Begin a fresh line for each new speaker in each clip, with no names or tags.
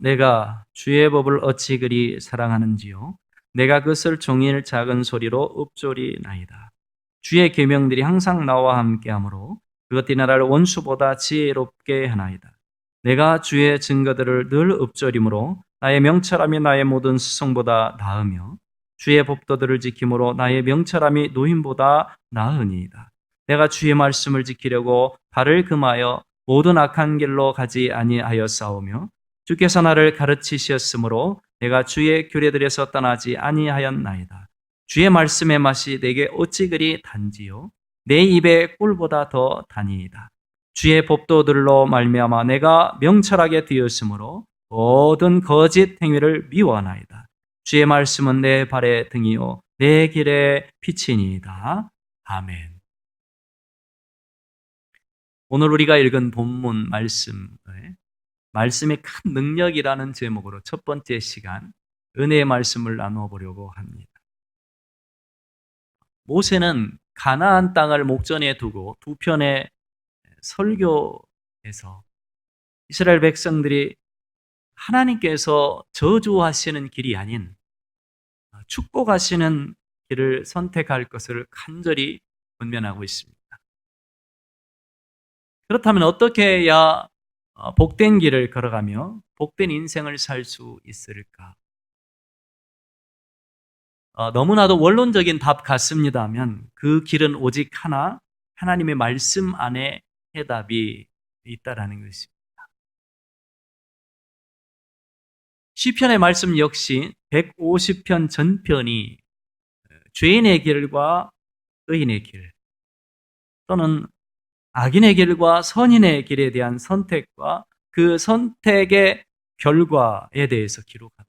내가 주의 법을 어찌 그리 사랑하는지요. 내가 그것을 종일 작은 소리로 읊조리나이다. 주의 계명들이 항상 나와 함께하므로 그것들이 나를 원수보다 지혜롭게 하나이다. 내가 주의 증거들을 늘 읊조림으로 나의 명철함이 나의 모든 수송보다 나으며 주의 법도들을 지킴으로 나의 명철함이 노임보다 나으니이다. 내가 주의 말씀을 지키려고 발을 금하여 모든 악한 길로 가지 아니하였사오며 주께서 나를 가르치셨으므로 내가 주의 규례들에서 떠나지 아니하였나이다. 주의 말씀의 맛이 내게 어찌 그리 단지요. 내 입에 꿀보다 더 다니이다. 주의 법도들로 말미암아 내가 명철하게 되었으므로 모든 거짓 행위를 미워하나이다. 주의 말씀은 내 발의 등이요 내 길의 빛이니이다. 아멘. 오늘 우리가 읽은 본문 말씀의 큰 능력이라는 제목으로 첫 번째 시간 은혜의 말씀을 나누어 보려고 합니다. 모세는 가나안 땅을 목전에 두고 두 편의 설교에서 이스라엘 백성들이 하나님께서 저주하시는 길이 아닌 축복하시는 길을 선택할 것을 간절히 권면하고 있습니다. 그렇다면 어떻게 해야 복된 길을 걸어가며 복된 인생을 살 수 있을까? 너무나도 원론적인 답 같습니다만 그 길은 오직 하나, 하나님의 말씀 안에 해답이 있다라는 것입니다. 시편의 말씀 역시 150편 전편이 죄인의 길과 의인의 길 또는 악인의 길과 선인의 길에 대한 선택과 그 선택의 결과에 대해서 기록합니다.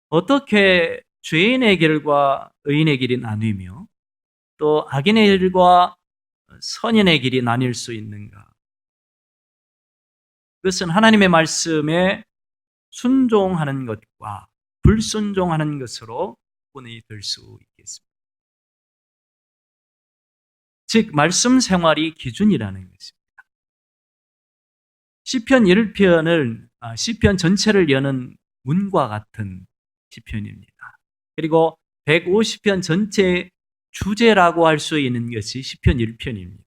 어떻게 죄인의 길과 의인의 길이 나뉘며 또 악인의 길과 선인의 길이 나뉠 수 있는가? 그것은 하나님의 말씀에 순종하는 것과 불순종하는 것으로 구분이 될 수 있겠습니다. 즉 말씀 생활이 기준이라는 것입니다. 시편 1편을 시편 전체를 여는 문과 같은 시편입니다. 그리고 150편 전체 주제라고 할 수 있는 것이 시편 1편입니다.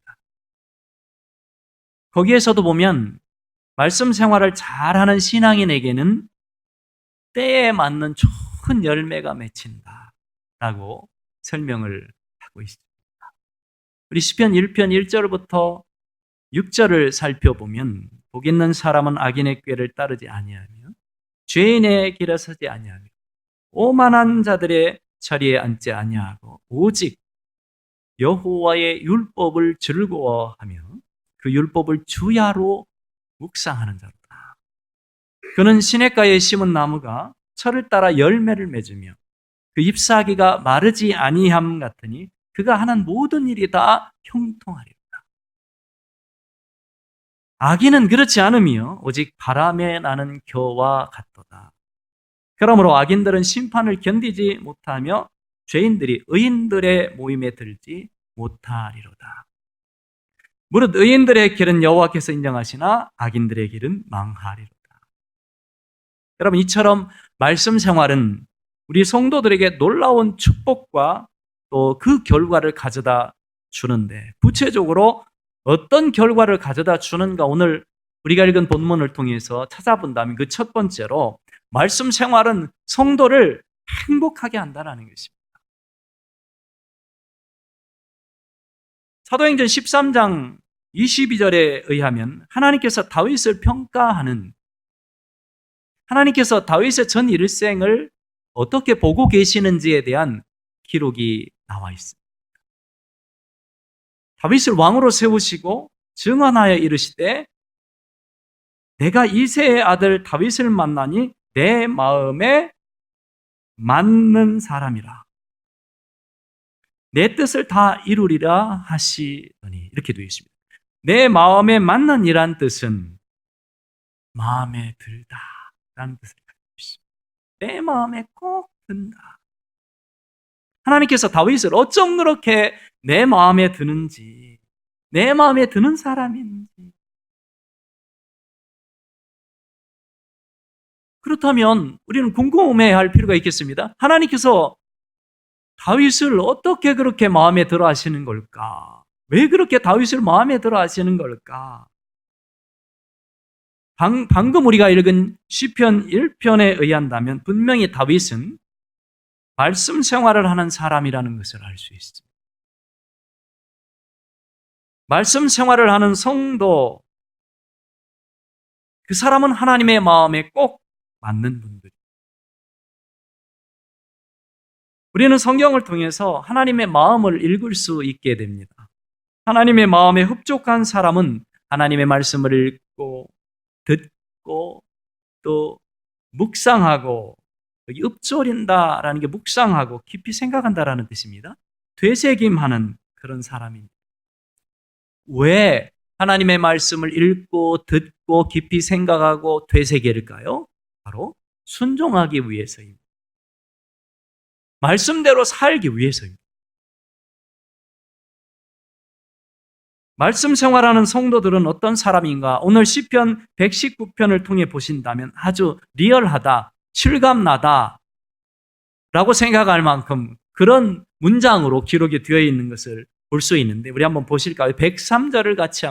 거기에서도 보면 말씀 생활을 잘하는 신앙인에게는 때에 맞는 좋은 열매가 맺힌다라고 설명을 하고 있습니다. 우리 시편 1편 1절부터 6절을 살펴보면 복 있는 사람은 악인의 꾀를 따르지 아니하며 죄인의 길에 서지 아니하며 오만한 자들의 자리에 앉지 아니하고 오직 여호와의 율법을 즐거워하며 그 율법을 주야로 묵상하는 자로다. 그는 시냇가에 심은 나무가 철을 따라 열매를 맺으며 그 잎사귀가 마르지 아니함 같으니 그가 하는 모든 일이 다 형통하리로다. 악인은 그렇지 않으며 오직 바람에 나는 겨와 같도다. 그러므로 악인들은 심판을 견디지 못하며 죄인들이 의인들의 모임에 들지 못하리로다. 무릇 의인들의 길은 여호와께서 인정하시나 악인들의 길은 망하리로다. 여러분, 이처럼 말씀 생활은 우리 성도들에게 놀라운 축복과 또 그 결과를 가져다 주는데 구체적으로 어떤 결과를 가져다 주는가 오늘 우리가 읽은 본문을 통해서 찾아본다면 그 첫 번째로 말씀 생활은 성도를 행복하게 한다는 것입니다. 사도행전 13장 22절에 의하면 하나님께서 다윗을 평가하는 하나님께서 다윗의 전 일생을 어떻게 보고 계시는지에 대한 기록이 나와 있습니다. 다윗을 왕으로 세우시고 증언하여 이르시되 내가 이새의 아들 다윗을 만나니 내 마음에 맞는 사람이라. 내 뜻을 다 이루리라 하시더니 이렇게 되어 있습니다. 내 마음에 맞는 이란 뜻은 마음에 들다라는 뜻을 가지고 있습니다. 내 마음에 꼭 든다. 하나님께서 다윗을 어쩜 그렇게 내 마음에 드는지, 내 마음에 드는 사람인지 그렇다면 우리는 궁금해할 필요가 있겠습니다. 하나님께서 다윗을 어떻게 그렇게 마음에 들어 하시는 걸까? 왜 그렇게 다윗을 마음에 들어 하시는 걸까? 방금 우리가 읽은 시편 1편에 의한다면 분명히 다윗은 말씀 생활을 하는 사람이라는 것을 알 수 있습니다. 말씀 생활을 하는 성도, 그 사람은 하나님의 마음에 꼭 맞는 분들. 우리는 성경을 통해서 하나님의 마음을 읽을 수 있게 됩니다. 하나님의 마음에 흡족한 사람은 하나님의 말씀을 읽고 듣고 또 묵상하고, 여기 읊조린다라는 게 묵상하고 깊이 생각한다라는 뜻입니다. 되새김하는 그런 사람입니다. 왜 하나님의 말씀을 읽고 듣고 깊이 생각하고 되새길까요? 바로 순종하기 위해서입니다. 말씀대로 살기 위해서입니다. 말씀 생활하는 성도들은 어떤 사람인가? 오늘 시편 119편을 통해 보신다면 아주 리얼하다, 실감나다 라고 생각할 만큼 그런 문장으로 기록이 되어 있는 것을 볼 수 있는데, 우리 한번 보실까요? 103절을 같이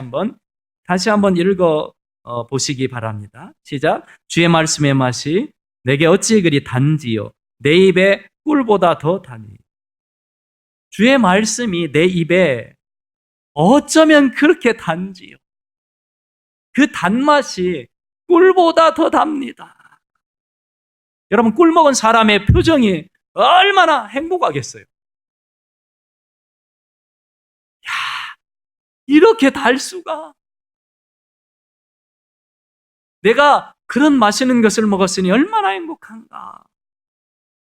다시 한번 읽어 보시기 바랍니다. 시작. 주의 말씀의 맛이 내게 어찌 그리 단지요, 내 입에 꿀보다 더 다니. 주의 말씀이 내 입에 어쩌면 그렇게 단지요. 그 단맛이 꿀보다 더 답니다. 여러분, 꿀 먹은 사람의 표정이 얼마나 행복하겠어요. 야, 이렇게 달 수가. 내가 그런 맛있는 것을 먹었으니 얼마나 행복한가.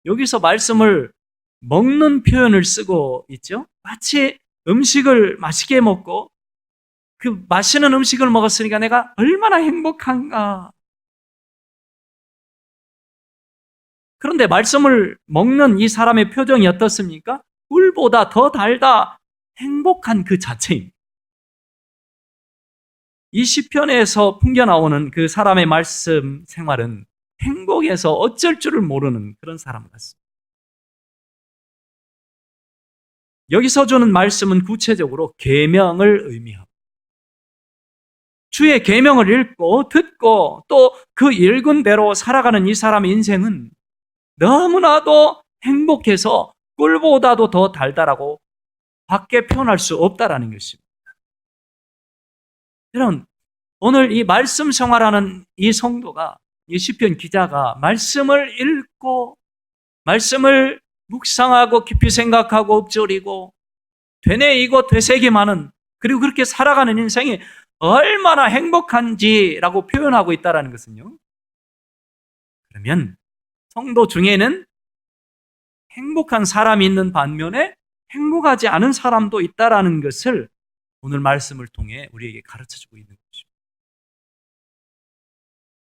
여기서 말씀을 먹는 표현을 쓰고 있죠. 마치 음식을 맛있게 먹고 그 맛있는 음식을 먹었으니까 내가 얼마나 행복한가. 그런데 말씀을 먹는 이 사람의 표정이 어떻습니까? 꿀보다 더 달다, 행복한 그 자체입니다. 이 시편에서 풍겨나오는 그 사람의 말씀 생활은 행복해서 어쩔 줄을 모르는 그런 사람 같습니다. 여기서 주는 말씀은 구체적으로 계명을 의미하고, 주의 계명을 읽고 듣고 또 그 읽은 대로 살아가는 이 사람의 인생은 너무나도 행복해서 꿀보다도 더 달달하고 밖에 표현할 수 없다라는 것입니다. 여러분, 오늘 이 말씀 생활하는 이 성도가, 이 시편 기자가 말씀을 읽고 말씀을 묵상하고 깊이 생각하고 읊조리고 되뇌이고 되새김하는, 그리고 그렇게 살아가는 인생이 얼마나 행복한지라고 표현하고 있다는 것은요, 그러면 성도 중에는 행복한 사람이 있는 반면에 행복하지 않은 사람도 있다는 것을 오늘 말씀을 통해 우리에게 가르쳐주고 있는 것입니다.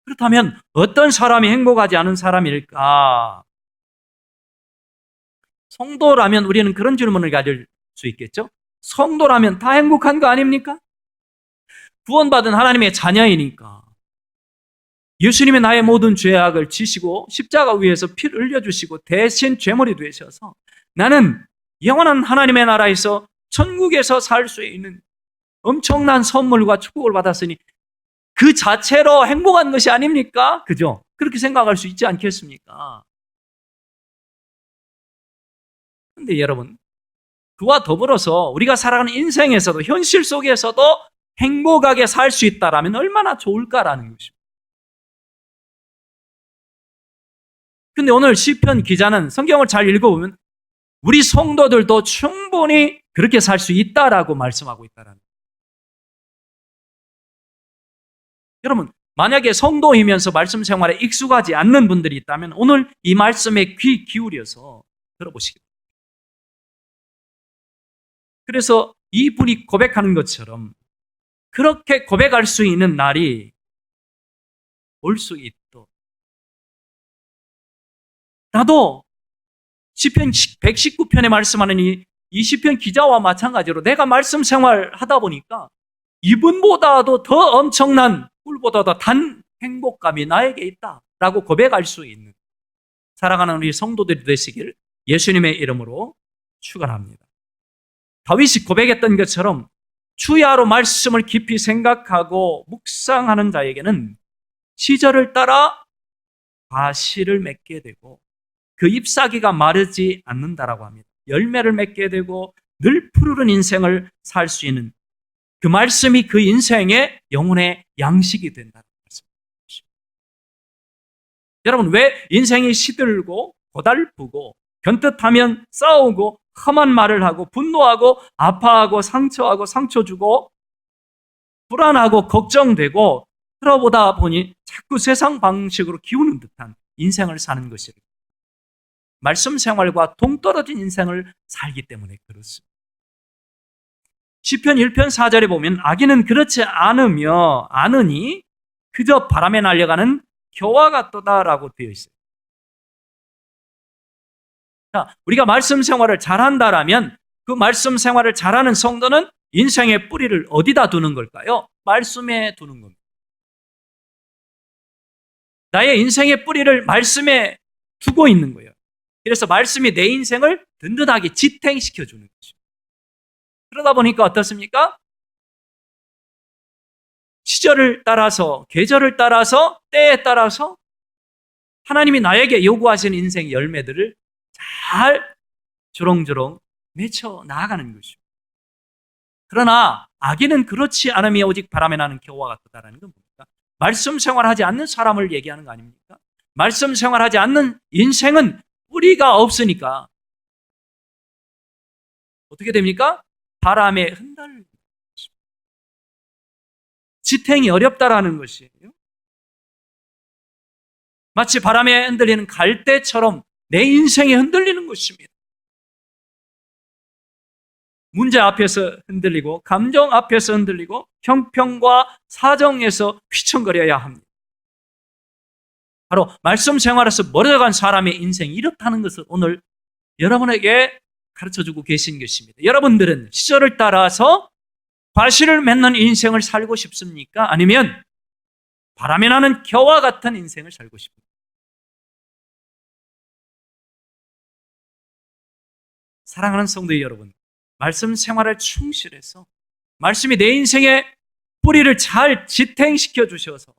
그렇다면 어떤 사람이 행복하지 않은 사람일까? 성도라면 우리는 그런 질문을 가질 수 있겠죠? 성도라면 다 행복한 거 아닙니까? 구원받은 하나님의 자녀이니까 예수님이 나의 모든 죄악을 지시고 십자가 위에서 피를 흘려주시고 대신 죄물이 되셔서 나는 영원한 하나님의 나라에서 천국에서 살 수 있는 엄청난 선물과 축복을 받았으니 그 자체로 행복한 것이 아닙니까? 그죠? 그렇게 생각할 수 있지 않겠습니까? 그런데 여러분, 그와 더불어서 우리가 살아가는 인생에서도, 현실 속에서도 행복하게 살 수 있다라면 얼마나 좋을까라는 것입니다. 근데 오늘 시편 기자는 성경을 잘 읽어보면 우리 성도들도 충분히 그렇게 살 수 있다라고 말씀하고 있다라는 거예요. 여러분, 만약에 성도이면서 말씀 생활에 익숙하지 않는 분들이 있다면 오늘 이 말씀에 귀 기울여서 들어보시기 바랍니다. 그래서 이분이 고백하는 것처럼 그렇게 고백할 수 있는 날이 올 수 있도록, 나도 시편 119편에 말씀하는 이 시편 기자와 마찬가지로 내가 말씀 생활하다 보니까 이분보다도 더 엄청난, 꿀보다 더 단 행복감이 나에게 있다. 라고 고백할 수 있는 사랑하는 우리 성도들이 되시길 예수님의 이름으로 축원합니다. 다윗이 고백했던 것처럼 주야로 말씀을 깊이 생각하고 묵상하는 자에게는 시절을 따라 과실을 맺게 되고 그 잎사귀가 마르지 않는다라고 합니다. 열매를 맺게 되고 늘 푸르른 인생을 살 수 있는 그 말씀이 그 인생의 영혼의 양식이 된다는 말씀입니다. 여러분, 왜 인생이 시들고 고달프고 변뜻하면 싸우고 험한 말을 하고 분노하고 아파하고 상처 주고 불안하고 걱정되고 그러보다 보니 자꾸 세상 방식으로 기우는 듯한 인생을 사는 것이죠. 말씀 생활과 동떨어진 인생을 살기 때문에 그렇습니다. 시편 1편 4절에 보면 악인은 그렇지 않으니 그저 바람에 날려가는 겨와 같도다라고 되어 있어요. 자, 우리가 말씀 생활을 잘한다라면 그 말씀 생활을 잘하는 성도는 인생의 뿌리를 어디다 두는 걸까요? 말씀에 두는 겁니다. 나의 인생의 뿌리를 말씀에 두고 있는 거예요. 그래서 말씀이 내 인생을 든든하게 지탱시켜 주는 것이죠. 그러다 보니까 어떻습니까? 시절을 따라서, 계절을 따라서, 때에 따라서 하나님이 나에게 요구하시는 인생의 열매들을 잘 조롱조롱 맺혀 나아가는 것이죠. 그러나 악인은 그렇지 않으며 오직 바람에 나는 겨와 같다라는 건 뭡니까? 말씀 생활하지 않는 사람을 얘기하는 거 아닙니까? 말씀 생활하지 않는 인생은 뿌리가 없으니까 어떻게 됩니까? 바람에 흔들리는 것입니다. 지탱이 어렵다라는 것이에요. 마치 바람에 흔들리는 갈대처럼 내 인생이 흔들리는 것입니다. 문제 앞에서 흔들리고 감정 앞에서 흔들리고 형평과 사정에서 휘청거려야 합니다. 바로 말씀 생활에서 멀어져간 사람의 인생이 이렇다는 것을 오늘 여러분에게 가르쳐주고 계신 것입니다. 여러분들은 시절을 따라서 과실을 맺는 인생을 살고 싶습니까? 아니면 바람에 나는 겨와 같은 인생을 살고 싶습니까? 사랑하는 성도 여러분, 말씀 생활을 충실해서 말씀이 내 인생의 뿌리를 잘 지탱시켜 주셔서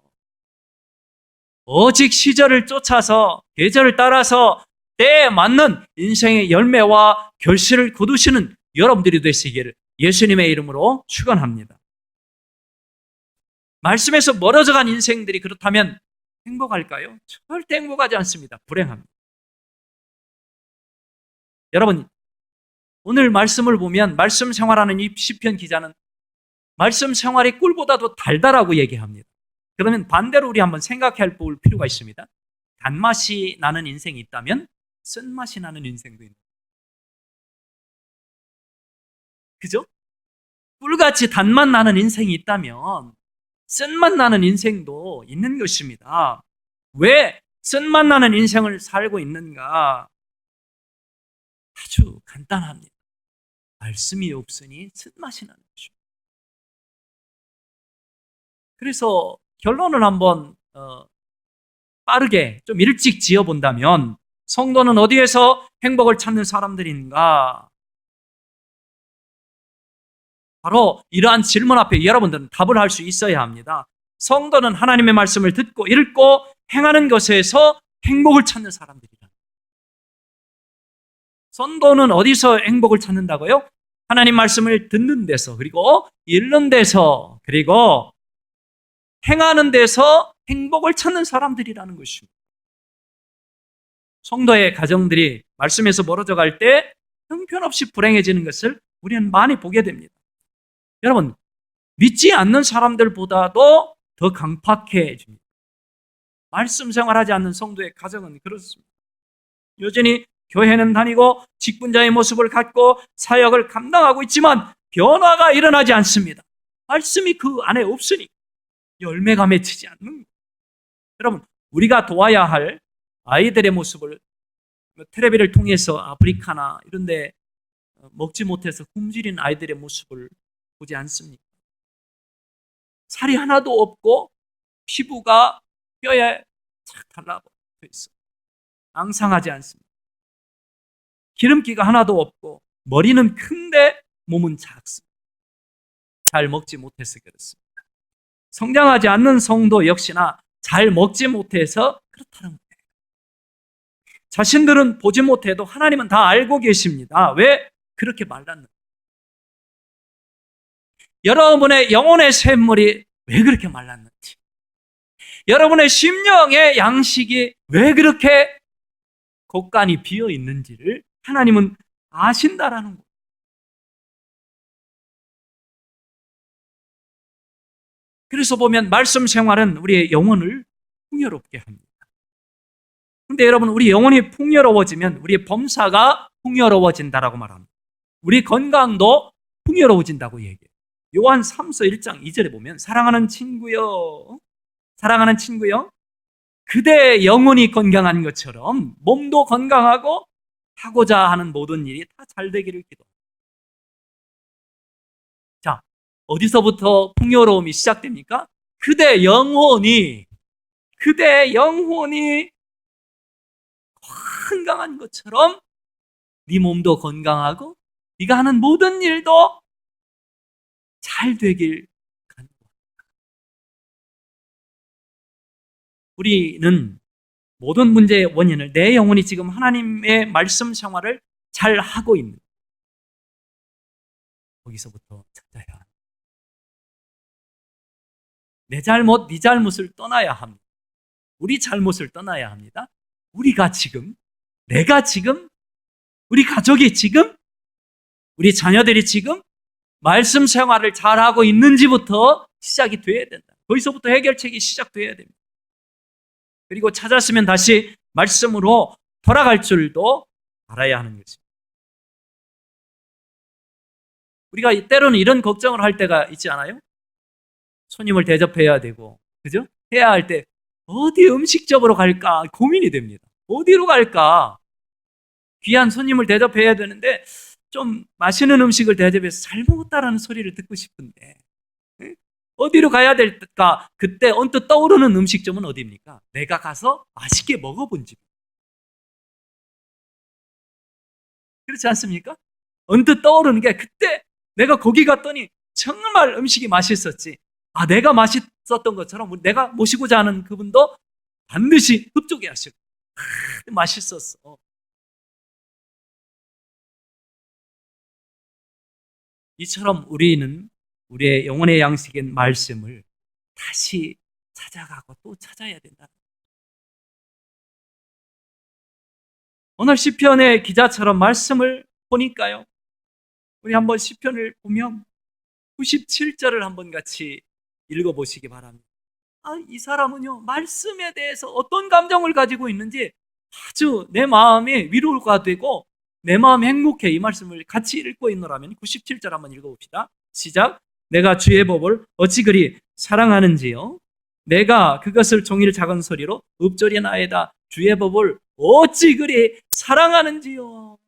오직 시절을 쫓아서 계절을 따라서 때에 맞는 인생의 열매와 결실을 거두시는 여러분들이 되시기를 예수님의 이름으로 축원합니다. 말씀에서 멀어져간 인생들이 그렇다면 행복할까요? 절대 행복하지 않습니다. 불행합니다. 여러분, 오늘 말씀을 보면 말씀 생활하는 이 시편 기자는 말씀 생활이 꿀보다도 달다라고 얘기합니다. 그러면 반대로 우리 한번 생각해 볼 필요가 있습니다. 단맛이 나는 인생이 있다면 쓴맛이 나는 인생도 있는 거예요. 그죠? 꿀같이 단맛 나는 인생이 있다면 쓴맛 나는 인생도 있는 것입니다. 왜 쓴맛 나는 인생을 살고 있는가? 아주 간단합니다. 말씀이 없으니 쓴맛이 나는 것입니다. 그래서 결론을 한번 빠르게 좀 일찍 지어본다면 성도는 어디에서 행복을 찾는 사람들인가? 바로 이러한 질문 앞에 여러분들은 답을 할 수 있어야 합니다. 성도는 하나님의 말씀을 듣고 읽고 행하는 것에서 행복을 찾는 사람들이다. 성도는 어디서 행복을 찾는다고요? 하나님 말씀을 듣는 데서, 그리고 읽는 데서, 그리고 행하는 데서 행복을 찾는 사람들이라는 것입니다. 성도의 가정들이 말씀에서 멀어져 갈 때 형편없이 불행해지는 것을 우리는 많이 보게 됩니다. 여러분, 믿지 않는 사람들보다도 더 강팍해집니다. 말씀 생활하지 않는 성도의 가정은 그렇습니다. 여전히 교회는 다니고 직분자의 모습을 갖고 사역을 감당하고 있지만 변화가 일어나지 않습니다. 말씀이 그 안에 없으니 열매가 맺히지 않는 거예요. 여러분, 우리가 도와야 할 아이들의 모습을 텔레비를 통해서 아프리카나 이런 데 먹지 못해서 굶주린 아이들의 모습을 보지 않습니까? 살이 하나도 없고 피부가 뼈에 착 달라붙어 있어. 앙상하지 않습니다. 기름기가 하나도 없고 머리는 큰데 몸은 작습니다. 잘 먹지 못해서 그렇습니다. 성장하지 않는 성도 역시나 잘 먹지 못해서 그렇다는 거예요. 자신들은 보지 못해도 하나님은 다 알고 계십니다. 왜 그렇게 말랐는지. 여러분의 영혼의 샘물이 왜 그렇게 말랐는지, 여러분의 심령의 양식이 왜 그렇게 곳간이 비어 있는지를 하나님은 아신다라는 거예요. 그래서 보면 말씀 생활은 우리의 영혼을 풍요롭게 합니다. 근데 여러분, 우리 영혼이 풍요로워지면 우리의 범사가 풍요로워진다라고 말합니다. 우리 건강도 풍요로워진다고 얘기해요. 요한 3서 1장 2절에 보면 사랑하는 친구여, 사랑하는 친구여, 그대의 영혼이 건강한 것처럼 몸도 건강하고 하고자 하는 모든 일이 다 잘 되기를 기도합니다. 자, 어디서부터 풍요로움이 시작됩니까? 그대 영혼이 건강한 것처럼 네 몸도 건강하고 네가 하는 모든 일도 잘 되길 간구합니다. 우리는 모든 문제의 원인을, 내 영혼이 지금 하나님의 말씀 생활을 잘 하고 있는, 거기서부터 찾아야 합니다. 내 잘못, 네 잘못을 떠나야 합니다. 우리 잘못을 떠나야 합니다. 우리가 지금, 내가 지금, 우리 가족이 지금, 우리 자녀들이 지금 말씀 생활을 잘하고 있는지부터 시작이 돼야 된다. 거기서부터 해결책이 시작돼야 됩니다. 그리고 찾았으면 다시 말씀으로 돌아갈 줄도 알아야 하는 것입니다. 우리가 때로는 이런 걱정을 할 때가 있지 않아요? 손님을 대접해야 되고, 그죠? 해야 할 때 어디 음식점으로 갈까 고민이 됩니다. 어디로 갈까? 귀한 손님을 대접해야 되는데 좀 맛있는 음식을 대접해서 잘 먹었다라는 소리를 듣고 싶은데 어디로 가야 될까? 그때 언뜻 떠오르는 음식점은 어디입니까? 내가 가서 맛있게 먹어본 집. 그렇지 않습니까? 언뜻 떠오르는 게 그때 내가 거기 갔더니 정말 음식이 맛있었지. 아, 내가 맛있었던 것처럼 내가 모시고자 하는 그분도 반드시 흡족해 하시고 맛있었어. 이처럼 우리는 우리의 영혼의 양식인 말씀을 다시 찾아가고 또 찾아야 된다. 오늘 시편의 기자처럼 말씀을 보니까요, 우리 한번 시편을 보면 97절을 한번 같이 읽어보시기 바랍니다. 이 사람은요, 말씀에 대해서 어떤 감정을 가지고 있는지 아주 내 마음이 위로가 되고 내 마음이 행복해. 이 말씀을 같이 읽고 있노라면 97절 한번 읽어봅시다. 시작. 내가 주의 법을 어찌 그리 사랑하는지요. 내가 그것을 종일 작은 소리로 읊조리나이다. 주의 법을 어찌 그리 사랑하는지요.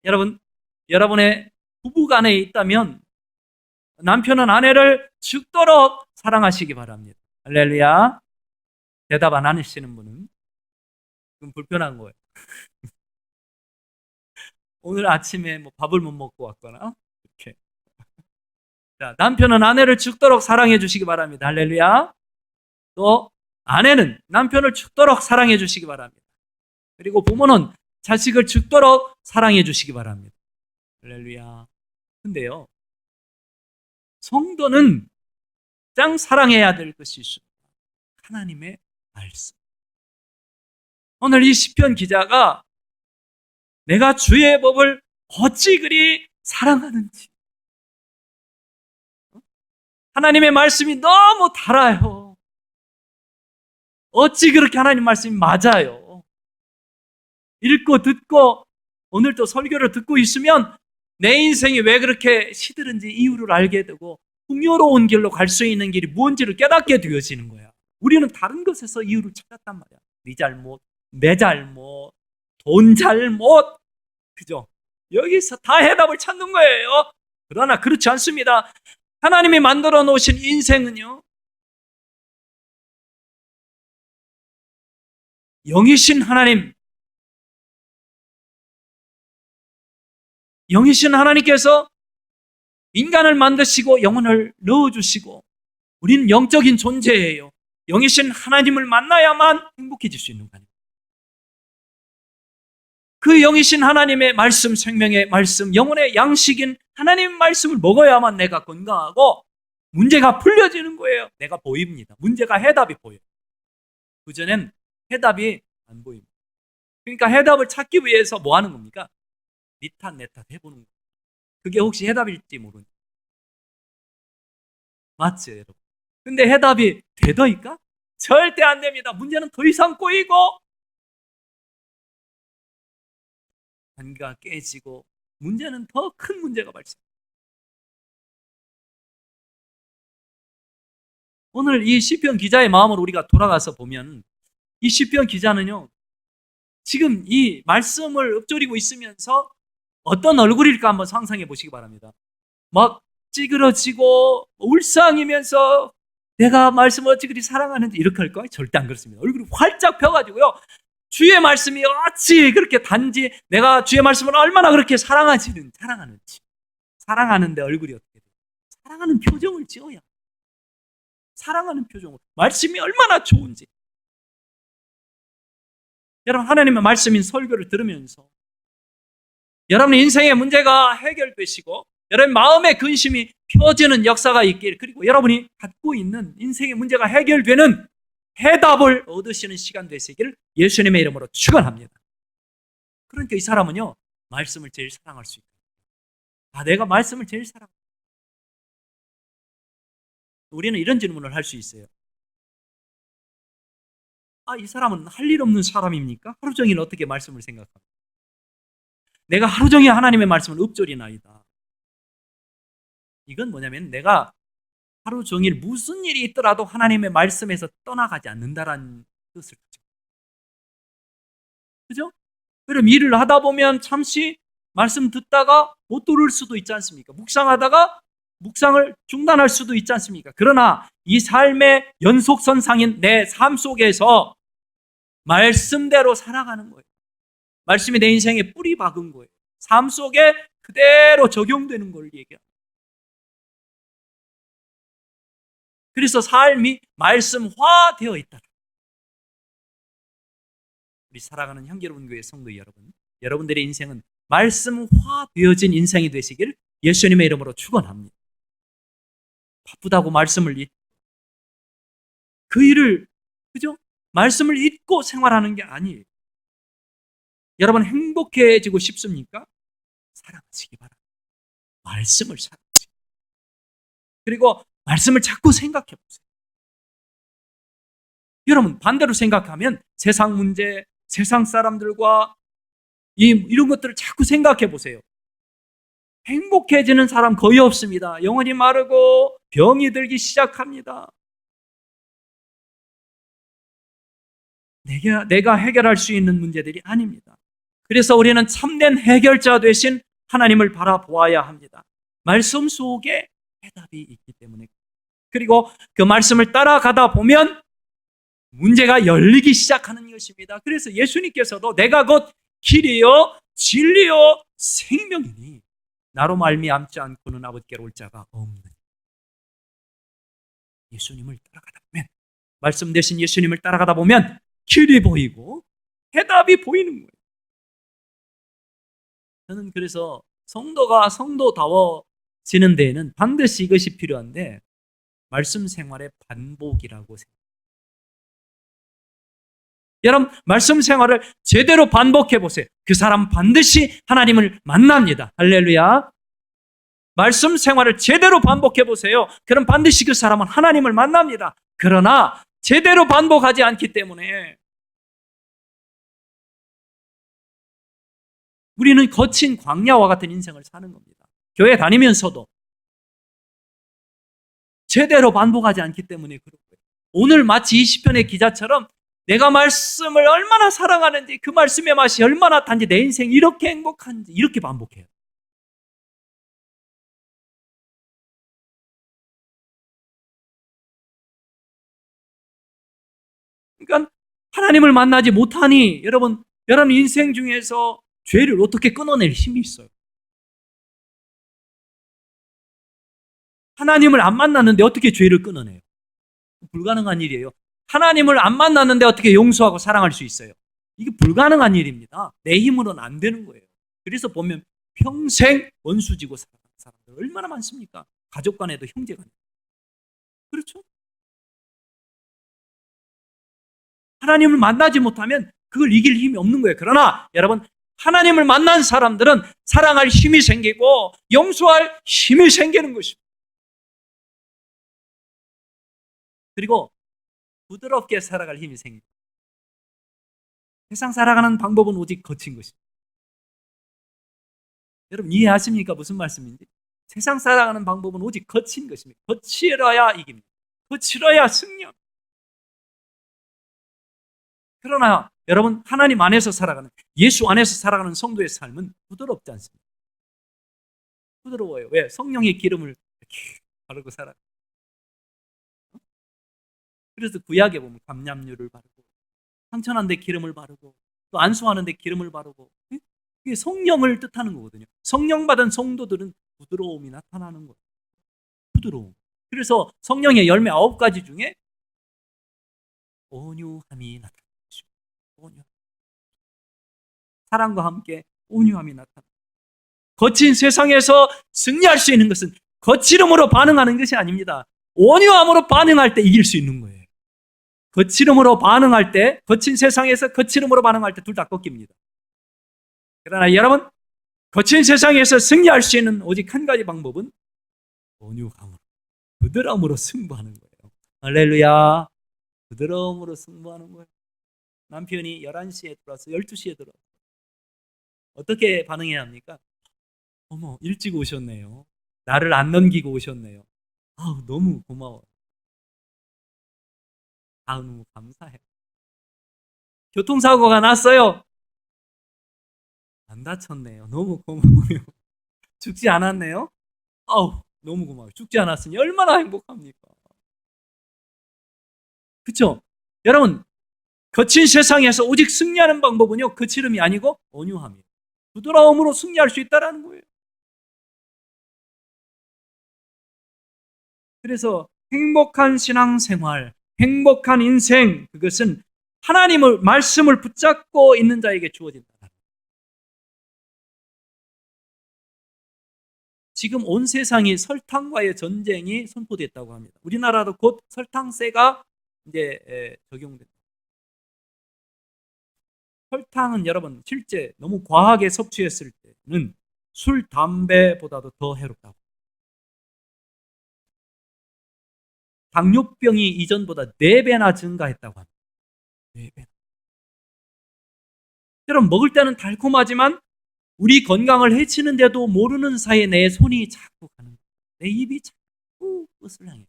여러분, 여러분의 부부간에 있다면 남편은 아내를 죽도록 사랑하시기 바랍니다. 할렐루야. 대답 안 하시는 분은 좀 불편한 거예요. 오늘 아침에 뭐 밥을 못 먹고 왔거나 이렇게. 자, 남편은 아내를 죽도록 사랑해 주시기 바랍니다. 할렐루야. 또 아내는 남편을 죽도록 사랑해 주시기 바랍니다. 그리고 부모는 자식을 죽도록 사랑해 주시기 바랍니다. 할렐루야. 근데요, 성도는 가장 사랑해야 될 것이 있습니다. 하나님의 말씀. 오늘 이 시편 기자가 내가 주의 법을 어찌 그리 사랑하는지, 하나님의 말씀이 너무 달아요. 어찌 그렇게 하나님 말씀이 맞아요. 읽고 듣고 오늘도 설교를 듣고 있으면 내 인생이 왜 그렇게 시들은지 이유를 알게 되고 풍요로운 길로 갈 수 있는 길이 무엇인지를 깨닫게 되어지는 거야. 우리는 다른 것에서 이유를 찾았단 말이야. 네 잘못, 내 잘못, 돈 잘못, 그죠? 여기서 다 해답을 찾는 거예요. 그러나 그렇지 않습니다. 하나님이 만들어 놓으신 인생은요, 영이신 하나님, 영이신 하나님께서 인간을 만드시고 영혼을 넣어주시고 우리는 영적인 존재예요. 영이신 하나님을 만나야만 행복해질 수 있는 거예요. 그 영이신 하나님의 말씀, 생명의 말씀, 영혼의 양식인 하나님의 말씀을 먹어야만 내가 건강하고 문제가 풀려지는 거예요. 내가 보입니다. 문제가 해답이 보여요. 그전엔 해답이 안 보입니다. 그러니까 해답을 찾기 위해서 뭐 하는 겁니까? 니탓 내탓 해보는 거예요. 그게 혹시 해답일지 모르는. 맞죠, 여러분? 근데 해답이 되더니까? 절대 안 됩니다. 문제는 더 이상 꼬이고 관계가 깨지고 문제는 더 큰 문제가 발생. 오늘 이 시편 기자의 마음으로 우리가 돌아가서 보면 이 시편 기자는요, 지금 이 말씀을 읊조리고 있으면서 어떤 얼굴일까 한번 상상해 보시기 바랍니다. 막 찌그러지고 울상이면서 내가 말씀을 어찌 그리 사랑하는지 이렇게 할까요? 절대 안 그렇습니다. 얼굴이 활짝 펴가지고요, 주의 말씀이 어찌 그렇게 단지 내가 주의 말씀을 얼마나 그렇게 사랑하는지 사랑하는데 얼굴이 어떻게 돼요? 사랑하는 표정을 지어야, 사랑하는 표정을, 말씀이 얼마나 좋은지. 여러분, 하나님의 말씀인 설교를 들으면서 여러분의 인생의 문제가 해결되시고 여러분 마음의 근심이 펴지는 역사가 있길, 그리고 여러분이 갖고 있는 인생의 문제가 해결되는 해답을 얻으시는 시간 되시기를 예수님의 이름으로 축원합니다. 그러니까 이 사람은요, 말씀을 제일 사랑할 수 있다. 아, 내가 말씀을 제일 사랑한다. 우리는 이런 질문을 할 수 있어요. 아, 이 사람은 할 일 없는 사람입니까? 하루 종일 어떻게 말씀을 생각합니까? 내가 하루 종일 하나님의 말씀을 읊조리나이다. 이건 뭐냐면 내가 하루 종일 무슨 일이 있더라도 하나님의 말씀에서 떠나가지 않는다라는 뜻을 가지고. 그죠? 그럼 일을 하다 보면 잠시 말씀 듣다가 못 들을 수도 있지 않습니까? 묵상하다가 묵상을 중단할 수도 있지 않습니까? 그러나 이 삶의 연속선상인 내 삶 속에서 말씀대로 살아가는 거예요. 말씀이 내 인생에 뿌리 박은 거예요. 삶 속에 그대로 적용되는 걸 얘기합니다. 그래서 삶이 말씀화되어 있다. 우리 사랑하는 형제여러분교회 성도 여러분, 여러분들의 인생은 말씀화되어진 인생이 되시길 예수님의 이름으로 축원합니다. 바쁘다고 말씀을 잊고 그 일을, 그죠? 말씀을 잊고 생활하는 게 아니에요. 여러분 행복해지고 싶습니까? 사랑하시기 바랍니다. 말씀을 사랑하시기. 그리고 말씀을 자꾸 생각해 보세요. 여러분 반대로 생각하면 세상 문제, 세상 사람들과 이런 것들을 자꾸 생각해 보세요. 행복해지는 사람 거의 없습니다. 영혼이 마르고 병이 들기 시작합니다. 내가 해결할 수 있는 문제들이 아닙니다. 그래서 우리는 참된 해결자 되신 하나님을 바라보아야 합니다. 말씀 속에 해답이 있기 때문에. 그리고 그 말씀을 따라가다 보면 문제가 열리기 시작하는 것입니다. 그래서 예수님께서도 내가 곧 길이요 진리요 생명이니 나로 말미암지 않고는 아버지께로 올 자가 없는. 예수님을 따라가다 보면, 말씀 대신 예수님을 따라가다 보면 길이 보이고 해답이 보이는 거예요. 저는 그래서 성도가 성도다워지는 데에는 반드시 이것이 필요한데 말씀 생활의 반복이라고 생각합니다. 여러분 말씀 생활을 제대로 반복해 보세요. 그 사람 반드시 하나님을 만납니다. 할렐루야. 말씀 생활을 제대로 반복해 보세요. 그럼 반드시 그 사람은 하나님을 만납니다. 그러나 제대로 반복하지 않기 때문에 우리는 거친 광야와 같은 인생을 사는 겁니다. 교회 다니면서도 제대로 반복하지 않기 때문에 그런 거예요. 오늘 마치 이 시편의 기자처럼 내가 말씀을 얼마나 사랑하는지, 그 말씀의 맛이 얼마나 단지 내 인생이 이렇게 행복한지 이렇게 반복해요. 그러니까 하나님을 만나지 못하니 여러분 인생 중에서 죄를 어떻게 끊어낼 힘이 있어요? 하나님을 안 만났는데 어떻게 죄를 끊어내요? 불가능한 일이에요. 하나님을 안 만났는데 어떻게 용서하고 사랑할 수 있어요? 이게 불가능한 일입니다. 내 힘으로는 안 되는 거예요. 그래서 보면 평생 원수지고 살아가는 사람들 얼마나 많습니까? 가족 간에도 형제 간에도. 그렇죠? 하나님을 만나지 못하면 그걸 이길 힘이 없는 거예요. 그러나 여러분 하나님을 만난 사람들은 사랑할 힘이 생기고 용서할 힘이 생기는 것입니다. 그리고 부드럽게 살아갈 힘이 생깁니다. 세상 살아가는 방법은 오직 거친 것입니다. 여러분 이해하십니까? 무슨 말씀인지? 세상 살아가는 방법은 오직 거친 것입니다. 거칠어야 이깁니다. 거칠어야 승리합니다. 그러나 여러분 하나님 안에서 살아가는 예수 안에서 살아가는 성도의 삶은 부드럽지 않습니다. 부드러워요. 왜? 성령의 기름을 이렇게 바르고 살아요. 그래서 구약에 보면 감람류를 바르고 상처난데 기름을 바르고 또 안수하는데 기름을 바르고 그게 성령을 뜻하는 거거든요. 성령 받은 성도들은 부드러움이 나타나는 거예요. 부드러움. 그래서 성령의 열매 9가지 중에 온유함이 나타나는 것이죠. 온유. 사랑과 함께 온유함이 나타나. 거친 세상에서 승리할 수 있는 것은 거칠음으로 반응하는 것이 아닙니다. 온유함으로 반응할 때 이길 수 있는 거예요. 거칠음으로 반응할 때, 거친 세상에서 거칠음으로 반응할 때 둘 다 꺾입니다. 그러나 여러분, 거친 세상에서 승리할 수 있는 오직 한 가지 방법은 온유함으로, 부드러움으로 승부하는 거예요. 할렐루야. 부드러움으로 승부하는 거예요. 남편이 11시에 들어와서 12시에 들어와서 어떻게 반응해야 합니까? 어머, 일찍 오셨네요. 나를 안 넘기고 오셨네요. 아우, 너무 고마워요. 아우, 너무 감사해요. 교통사고가 났어요. 안 다쳤네요. 너무 고마워요. 죽지 않았네요. 아우, 너무 고마워요. 죽지 않았으니 얼마나 행복합니까? 그렇죠? 여러분, 거친 세상에서 오직 승리하는 방법은요, 거칠음이 아니고 온유함이에요. 부드러움으로 승리할 수 있다는 거예요. 그래서 행복한 신앙생활, 행복한 인생, 그것은 하나님의 말씀을 붙잡고 있는 자에게 주어진다. 지금 온 세상이 설탕과의 전쟁이 선포됐다고 합니다. 우리나라도 곧 설탕세가 이제 적용된다. 설탕은 여러분 실제 너무 과하게 섭취했을 때는 술, 담배보다도 더 해롭다고. 당뇨병이 이전보다 4배나 증가했다고 합니다. 4배. 여러분 먹을 때는 달콤하지만 우리 건강을 해치는데도 모르는 사이에 내 손이 자꾸 가는 거예요. 내 입이 자꾸 끝을 향해요.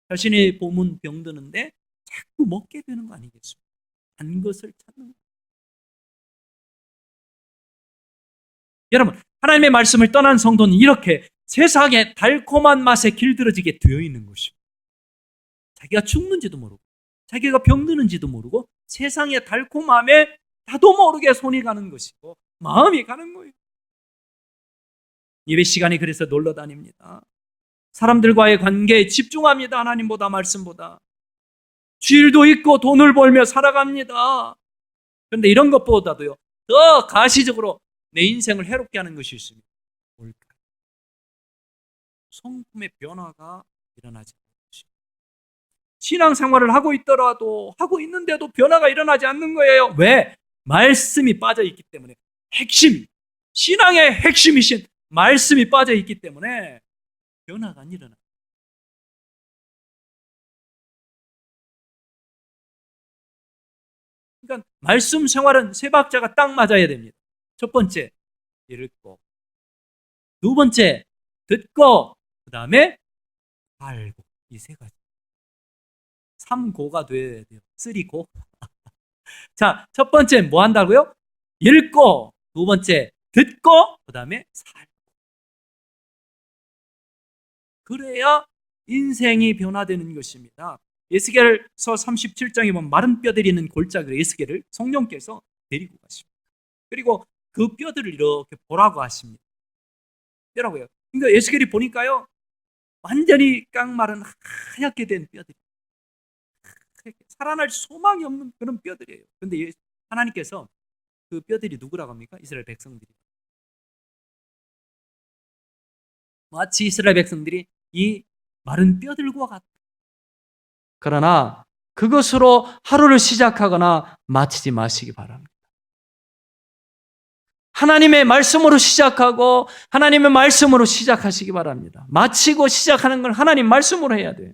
자신의 몸은 병드는데 자꾸 먹게 되는 거 아니겠습니까? 단 것을 찾는 거예요. 여러분 하나님의 말씀을 떠난 성도는 이렇게 세상의 달콤한 맛에 길들어지게 되어 있는 것입니다. 자기가 죽는지도 모르고 자기가 병드는지도 모르고 세상의 달콤함에 나도 모르게 손이 가는 것이고 마음이 가는 거예요. 예배 시간에 그래서 놀러 다닙니다. 사람들과의 관계에 집중합니다. 하나님보다 말씀보다. 주일도 있고 돈을 벌며 살아갑니다. 그런데 이런 것보다도요 더 가시적으로 내 인생을 해롭게 하는 것이 있습니다. 뭘까요? 성품의 변화가 일어나지 않는 것입니다. 신앙생활을 하고 있더라도 하고 있는데도 변화가 일어나지 않는 거예요. 왜? 말씀이 빠져 있기 때문에. 핵심, 신앙의 핵심이신 말씀이 빠져 있기 때문에 변화가 안 일어나요. 그러니까 말씀 생활은 세 박자가 딱 맞아야 됩니다. 첫 번째, 읽고. 두 번째, 듣고. 그 다음에 알고. 이 세 가지. 3고가 돼야 돼요. 3고. 자, 첫 번째 뭐 한다고요? 읽고. 두 번째, 듣고. 그 다음에 살고. 그래야 인생이 변화되는 것입니다. 에스겔서 37장에 보면 마른 뼈들이 있는 골짜기로 에스겔을 성령께서 데리고 가십니다. 그리고 그 뼈들을 이렇게 보라고 하십니다. 뼈라고요. 그러니까 에스겔이 보니까요, 완전히 깡마른 하얗게 된 뼈들이, 살아날 소망이 없는 그런 뼈들이에요. 그런데 하나님께서 그 뼈들이 누구라고 합니까? 이스라엘 백성들이. 마치 이스라엘 백성들이 이 마른 뼈들과 같다. 그러나 그것으로 하루를 시작하거나 마치지 마시기 바랍니다. 하나님의 말씀으로 시작하고 하나님의 말씀으로 시작하시기 바랍니다. 마치고 시작하는 걸 하나님 말씀으로 해야 돼요.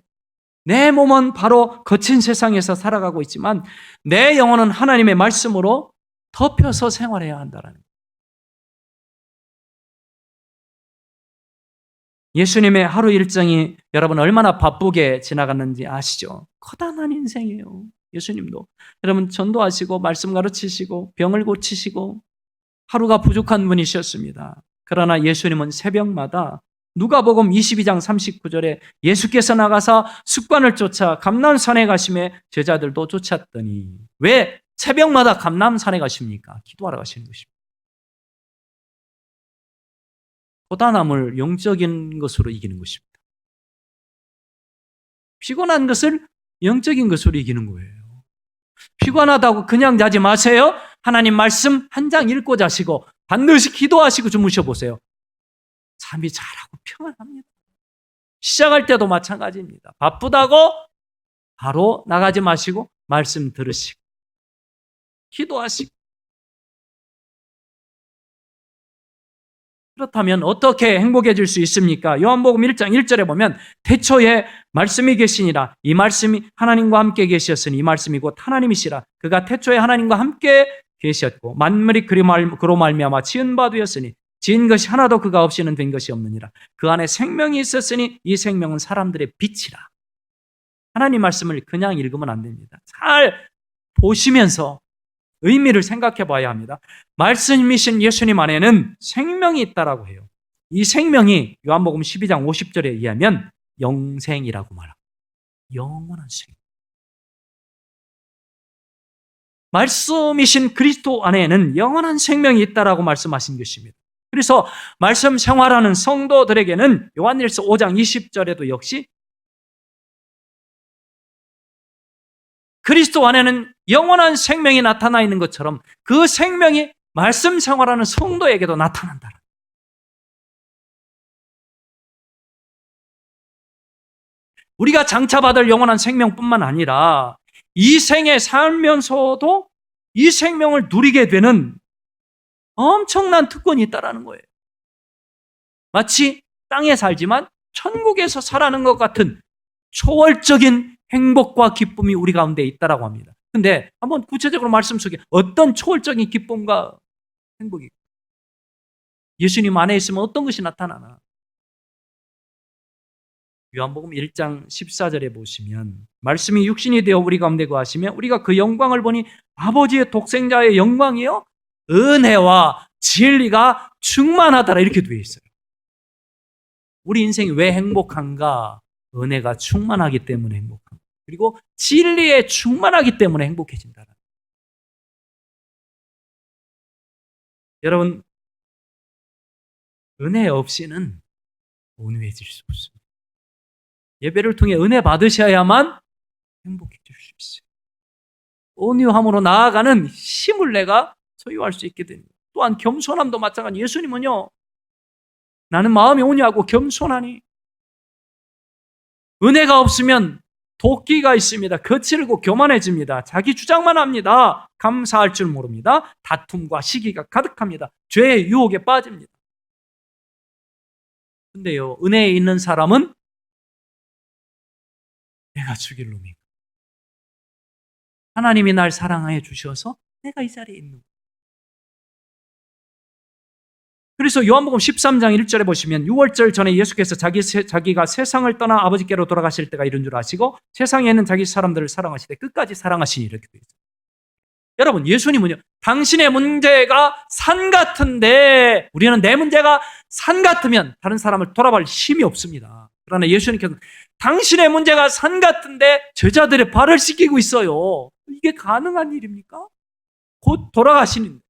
내 몸은 바로 거친 세상에서 살아가고 있지만 내 영혼은 하나님의 말씀으로 덮여서 생활해야 한다는 거예요. 예수님의 하루 일정이 여러분 얼마나 바쁘게 지나갔는지 아시죠? 커다란 인생이에요. 예수님도. 여러분 전도하시고 말씀 가르치시고 병을 고치시고 하루가 부족한 분이셨습니다. 그러나 예수님은 새벽마다 누가복음 22장 39절에 예수께서 나가서 습관을 쫓아 감람산에 가심에 제자들도 쫓았더니 왜 새벽마다 감람산에 가십니까? 기도하러 가시는 것입니다. 고단함을 영적인 것으로 이기는 것입니다. 피곤한 것을 영적인 것으로 이기는 거예요. 피곤하다고 그냥 자지 마세요. 하나님 말씀 한 장 읽고 자시고 반드시 기도하시고 주무셔 보세요. 잠이 잘하고 평안합니다. 시작할 때도 마찬가지입니다. 바쁘다고 바로 나가지 마시고 말씀 들으시고 기도하시고. 그렇다면 어떻게 행복해질 수 있습니까? 요한복음 1장 1절에 보면 태초에 말씀이 계시니라. 이 말씀이 하나님과 함께 계셨으니 이 말씀이 곧 하나님이시라. 그가 태초에 하나님과 함께 계셨고 만물이 그로 말미암아 지은 바 되었으니 지은 것이 하나도 그가 없이는 된 것이 없느니라. 그 안에 생명이 있었으니 이 생명은 사람들의 빛이라. 하나님 말씀을 그냥 읽으면 안 됩니다. 잘 보시면서 의미를 생각해 봐야 합니다. 말씀이신 예수님 안에는 생명이 있다라고 해요. 이 생명이 요한복음 12장 50절에 의하면 영생이라고 말합니다. 영원한 생명. 말씀이신 그리스도 안에는 영원한 생명이 있다라고 말씀하신 것입니다. 그래서 말씀 생활하는 성도들에게는 요한일서 5장 20절에도 역시 그리스도 안에는 영원한 생명이 나타나 있는 것처럼 그 생명이 말씀 생활하는 성도에게도 나타난다. 우리가 장차받을 영원한 생명뿐만 아니라 이 생에 살면서도 이 생명을 누리게 되는 엄청난 특권이 있다는 거예요. 마치 땅에 살지만 천국에서 살아가는 것 같은 초월적인 행복과 기쁨이 우리 가운데 있다라고 합니다. 근데 한번 구체적으로 말씀 속에 어떤 초월적인 기쁨과 행복이 예수님 안에 있으면 어떤 것이 나타나나? 요한복음 1장 14절에 보시면 말씀이 육신이 되어 우리 가운데 거하시며 우리가 그 영광을 보니 아버지의 독생자의 영광이요 은혜와 진리가 충만하더라 이렇게 되어 있어요. 우리 인생이 왜 행복한가? 은혜가 충만하기 때문에 행복합니다. 그리고 진리에 충만하기 때문에 행복해진다. 여러분, 은혜 없이는 온유해질 수 없습니다. 예배를 통해 은혜 받으셔야만 행복해질 수 있어요. 온유함으로 나아가는 힘을 내가 소유할 수 있게 됩니다. 또한 겸손함도 마찬가지. 예수님은요, 나는 마음이 온유하고 겸손하니 은혜가 없으면 도끼가 있습니다. 거칠고 교만해집니다. 자기 주장만 합니다. 감사할 줄 모릅니다. 다툼과 시기가 가득합니다. 죄의 유혹에 빠집니다. 근데요, 은혜에 있는 사람은 내가 죽일 놈이고 하나님이 날 사랑해 주셔서 내가 이 자리에 있는 거예요. 그래서 요한복음 13장 1절에 보시면 6월절 전에 예수께서 자기가 세상을 떠나 아버지께로 돌아가실 때가 이른 줄 아시고 세상에 있는 자기 사람들을 사랑하시되 끝까지 사랑하시니 이렇게 되어 있어요. 여러분, 예수님은요, 당신의 문제가 산 같은데 우리는 내 문제가 산 같으면 다른 사람을 돌아볼 힘이 없습니다. 그러나 예수님께서는 당신의 문제가 산 같은데 제자들의 발을 씻기고 있어요. 이게 가능한 일입니까? 곧 돌아가시는데.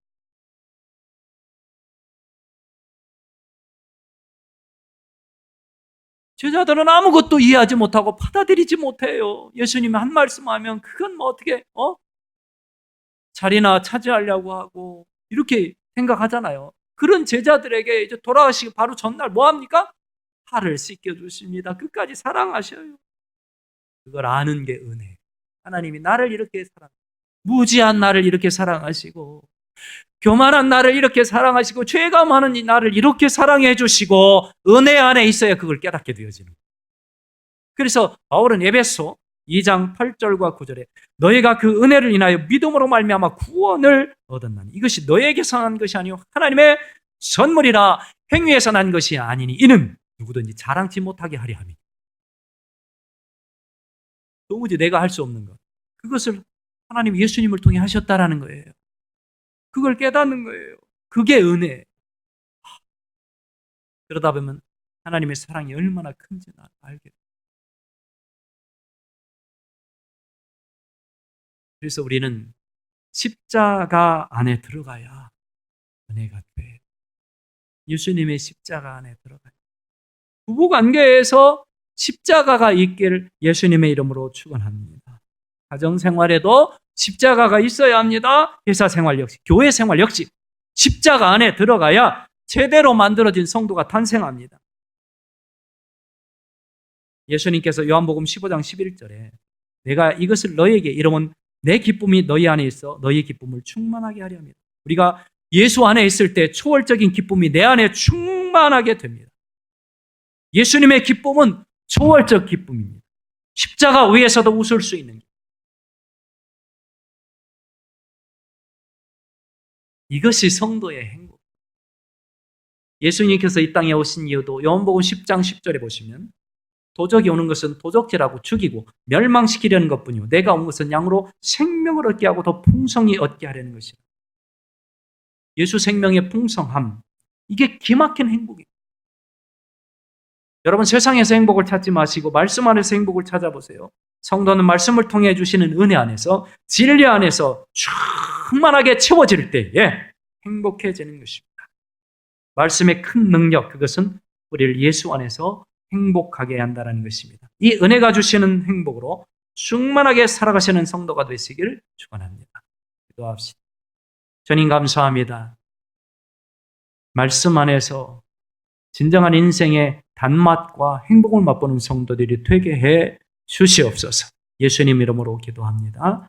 제자들은 아무것도 이해하지 못하고 받아들이지 못해요. 예수님이 한 말씀하면 그건 뭐 어떻게 자리나 차지하려고 하고 이렇게 생각하잖아요. 그런 제자들에게 이제 돌아가시기 바로 전날 뭐 합니까? 팔을 씻겨 주십니다. 끝까지 사랑하셔요. 그걸 아는 게 은혜. 하나님이 나를 이렇게 무지한 나를 이렇게 사랑하시고 교만한 나를 이렇게 사랑하시고 죄가 많은 이 나를 이렇게 사랑해 주시고 은혜 안에 있어야 그걸 깨닫게 되어지는 거예요. 그래서 바울은 에베소 2장 8절과 9절에 너희가 그 은혜를 인하여 믿음으로 말미암아 구원을 얻었나니 이것이 너희에게서 난 것이 아니요 하나님의 선물이라 행위에서 난 것이 아니니 이는 누구든지 자랑치 못하게 하려 함이니. 도무지 내가 할 수 없는 것. 그것을 하나님 예수님을 통해 하셨다라는 거예요. 그걸 깨닫는 거예요. 그게 은혜. 그러다 보면 하나님의 사랑이 얼마나 큰지 알게 돼요. 그래서 우리는 십자가 안에 들어가야 은혜가 돼. 예수님의 십자가 안에 들어가야. 부부관계에서 십자가가 있기를 예수님의 이름으로 축원합니다. 가정생활에도 십자가가 있어야 합니다. 회사생활 역시, 교회생활 역시 십자가 안에 들어가야 제대로 만들어진 성도가 탄생합니다. 예수님께서 요한복음 15장 11절에 내가 이것을 너희에게 이르면 내 기쁨이 너희 안에 있어 너희 기쁨을 충만하게 하려 합니다. 우리가 예수 안에 있을 때 초월적인 기쁨이 내 안에 충만하게 됩니다. 예수님의 기쁨은 초월적 기쁨입니다. 십자가 위에서도 웃을 수 있는 기쁨. 이것이 성도의 행복. 예수님께서 이 땅에 오신 이유도 요한복음 10장 10절에 보시면 도적이 오는 것은 도적질하고 죽이고 멸망시키려는 것뿐이요 내가 온 것은 양으로 생명을 얻게 하고 더 풍성히 얻게 하려는 것이다. 예수 생명의 풍성함, 이게 기막힌 행복입니다. 여러분 세상에서 행복을 찾지 마시고 말씀 안에서 행복을 찾아보세요. 성도는 말씀을 통해 주시는 은혜 안에서 진리 안에서 충만하게 채워질 때에 행복해지는 것입니다. 말씀의 큰 능력, 그것은 우리를 예수 안에서 행복하게 한다는 것입니다. 이 은혜가 주시는 행복으로 충만하게 살아가시는 성도가 되시길 축원합니다. 기도합시다. 주님 감사합니다. 말씀 안에서 진정한 인생의 단맛과 행복을 맛보는 성도들이 되게 해 주시옵소서. 예수님 이름으로 기도합니다.